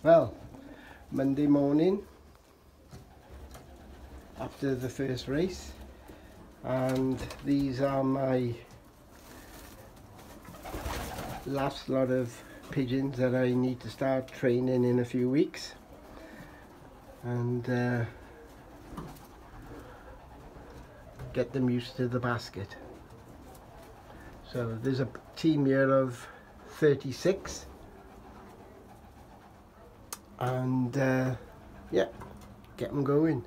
Well, Monday morning after the first race, and these are my last lot of pigeons that I need to start training in a few weeks, and get them used to the basket. So there's a team here of 36, and yeah, get them going.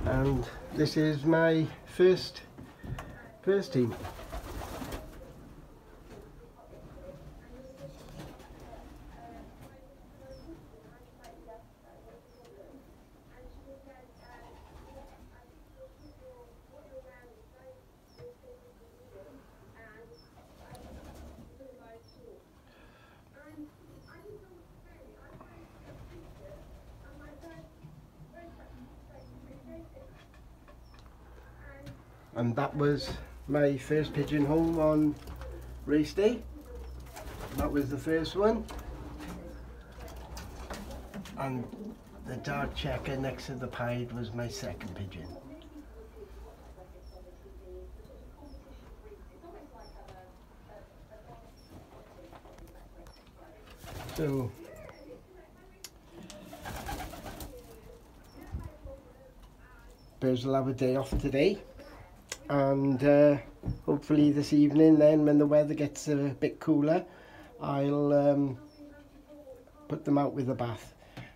And this is my first team. And that was my first pigeon home on race day. That was the first one. And the dark checker next to the pied was my second pigeon. So birds will have a day off today, and hopefully this evening, then when the weather gets a bit cooler, I'll put them out with a bath.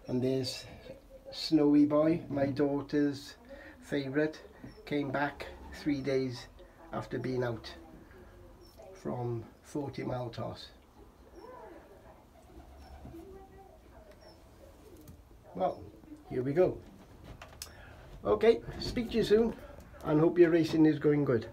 And there's Snowy Boy, my daughter's favourite, came back 3 days after being out from 40-mile toss. Well, here we go. Okay, speak to you soon, and hope your racing is going good.